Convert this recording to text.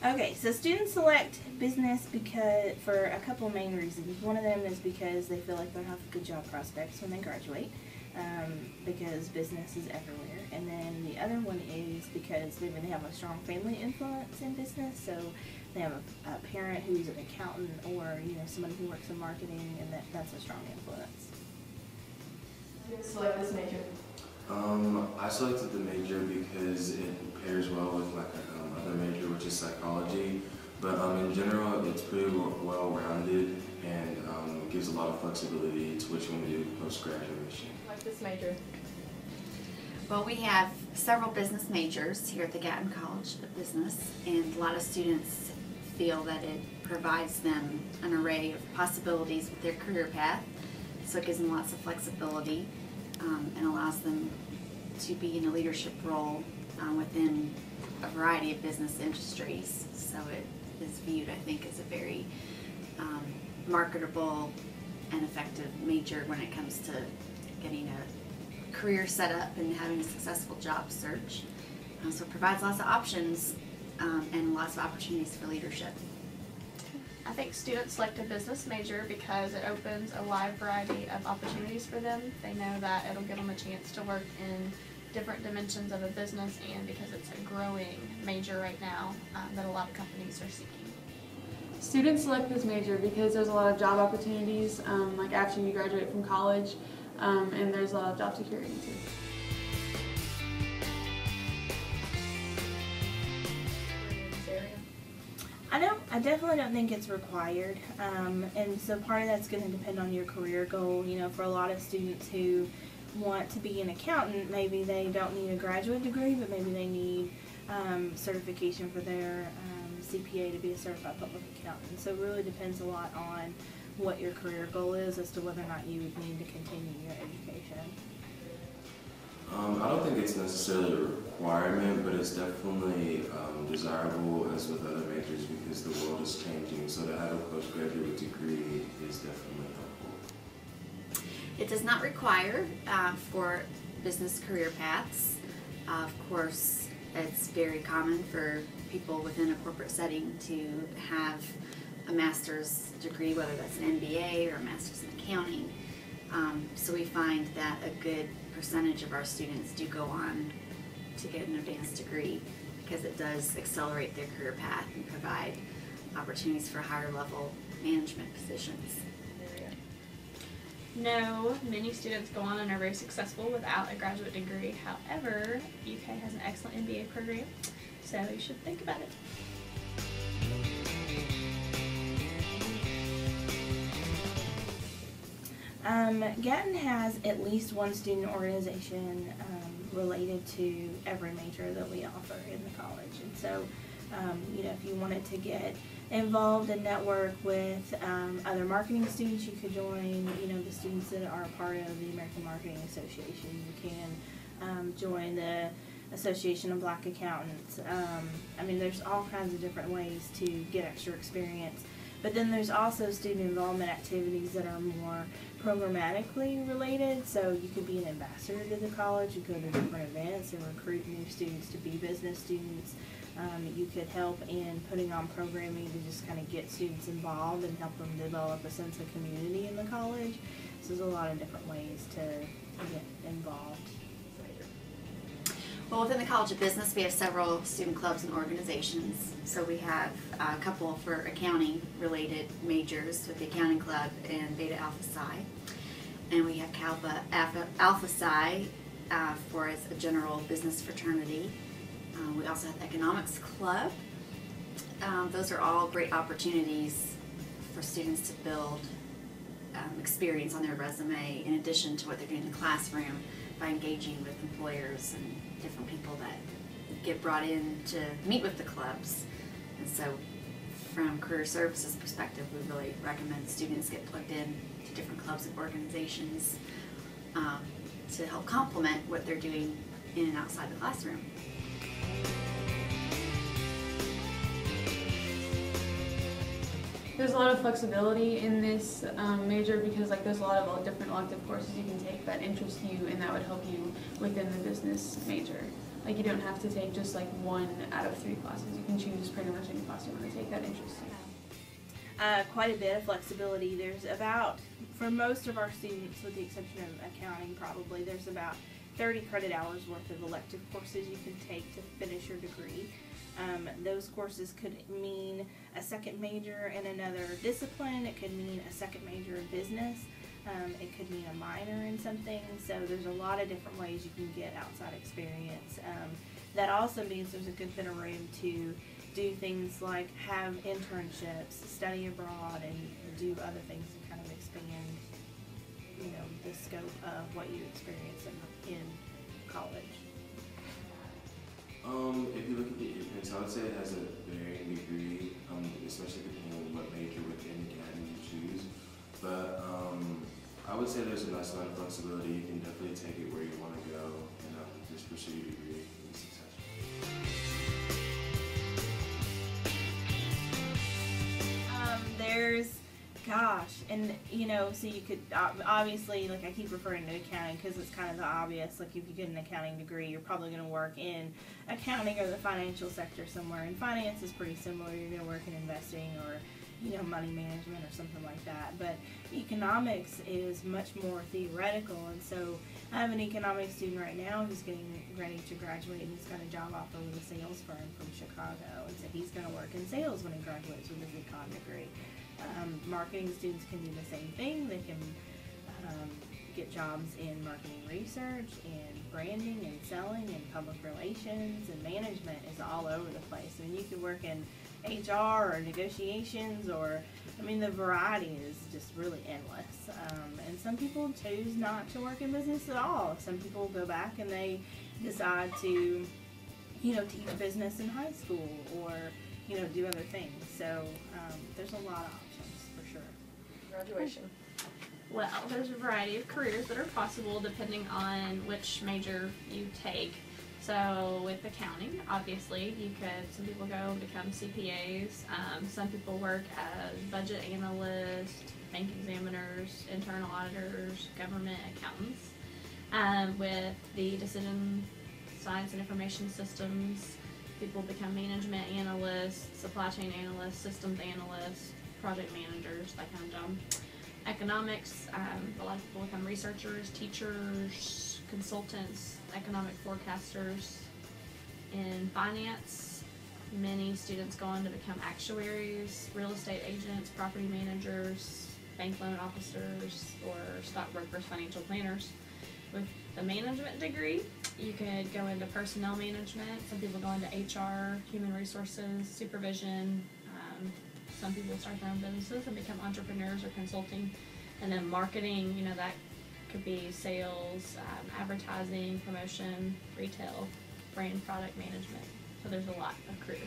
Okay, so students select business because for a couple main reasons. One of them is because they feel like they'll have good job prospects when they graduate, because business is everywhere. And then the other one is because they have a strong family influence in business. So they have a parent who's an accountant, or somebody who works in marketing, and that's a strong influence. Select this major. I selected the major because it pairs well with my other major, which is psychology. But in general, it's pretty well-rounded and gives a lot of flexibility to what you want to do post-graduation. Like this major. Well, we have several business majors here at the Gatton College of Business, and a lot of students feel that it provides them an array of possibilities with their career path. So it gives them lots of flexibility and allows them to be in a leadership role within a variety of business industries. So it is viewed, I think, as a very marketable and effective major when it comes to getting a career set up and having a successful job search. So it provides lots of options and lots of opportunities for leadership. I think students select a business major because it opens a wide variety of opportunities for them. They know that it'll give them a chance to work in different dimensions of a business, and because it's a growing major right now that a lot of companies are seeking. Students select this major because there's a lot of job opportunities like after you graduate from college, and there's a lot of job security too. I definitely don't think it's required, and so part of that's going to depend on your career goal. For a lot of students who want to be an accountant, maybe they don't need a graduate degree, but maybe they need certification for their CPA to be a certified public accountant. So it really depends a lot on what your career goal is as to whether or not you would need to continue your education. I don't think it's necessarily a requirement, but it's definitely desirable as with other majors because the world is changing. So to have a postgraduate degree is definitely helpful. It does not require for business career paths. Of course, it's very common for people within a corporate setting to have a master's degree, whether that's an MBA or a master's in accounting. So we find that a good percentage of our students do go on to get an advanced degree because it does accelerate their career path and provide opportunities for higher level management positions. No, many students go on and are very successful without a graduate degree. However, UK has an excellent MBA program, so you should think about it. Gatton has at least one student organization related to every major that we offer in the college. And so, if you wanted to get involved and network with other marketing students, you could join, the students that are a part of the American Marketing Association. You can join the Association of Black Accountants. There's all kinds of different ways to get extra experience. But then there's also student involvement activities that are more programmatically related. So you could be an ambassador to the college, you go to different events and recruit new students to be business students. You could help in putting on programming to just kind of get students involved and help them develop a sense of community in the college. So there's a lot of different ways to get involved. Well, within the College of Business, we have several student clubs and organizations. So we have a couple for accounting-related majors with the Accounting Club and Beta Alpha Psi. And we have Kappa Alpha Psi for as a general business fraternity. We also have the Economics Club. Those are all great opportunities for students to build experience on their resume in addition to what they're doing in the classroom by engaging with employers and different people that get brought in to meet with the clubs. And so from career services perspective, we really recommend students get plugged in to different clubs and organizations to help complement what they're doing in and outside the classroom. There's a lot of flexibility in this major because there's a lot of different elective courses you can take that interest you and that would help you within the business major. Like, you don't have to take just like 1 out of 3 classes. You can choose pretty much any class you want to take that interests you. Quite a bit of flexibility. There's about, for most of our students, with the exception of accounting probably, there's about 30 credit hours worth of elective courses you can take to finish your degree. Those courses could mean a second major in another discipline. It could mean a second major in business. It could mean a minor in something. So there's a lot of different ways you can get outside experience. That also means there's a good bit of room to do things like have internships, study abroad, and do other things to kind of expand, you know, the scope of what you experience in college. If you look at the admits, I would say it has a varying degree, especially depending on what major within Gatton you choose. But I would say there's a nice amount of flexibility. You can definitely take it where you want to go and just pursue your degree and be successful. And you know, so you could obviously, like I keep referring to accounting because it's kind of the obvious. Like if you get an accounting degree, you're probably going to work in accounting or the financial sector somewhere. And finance is pretty similar. You're going to work in investing or, you know, money management or something like that. But economics is much more theoretical, and so I have an economics student right now who's getting ready to graduate, and he's got a job offer with a sales firm from Chicago, and so he's going to work in sales when he graduates with his econ degree. Marketing students can do the same thing. They can get jobs in marketing research and branding and selling and public relations, and management is all over the place. I mean, you could work in HR or negotiations, or, I mean, the variety is just really endless. And some people choose not to work in business at all. Some people go back and they decide to, you know, teach business in high school or, you know, do other things. So there's a lot of options for sure. Graduation. Well, there's a variety of careers that are possible depending on which major you take. So with accounting, obviously, some people go and become CPAs. Some people work as budget analysts, bank examiners, internal auditors, government accountants. With the decision science and information systems, people become management analysts, supply chain analysts, systems analysts, project managers, that kind of job. Economics, a lot of people become researchers, teachers, consultants, economic forecasters. In finance, many students go on to become actuaries, real estate agents, property managers, bank loan officers, or stockbrokers, financial planners. With the management degree, you could go into personnel management. Some people go into HR, human resources, supervision. Some people start their own businesses and become entrepreneurs or consulting. And then marketing, you know, that could be sales, advertising, promotion, retail, brand product management. So there's a lot of careers.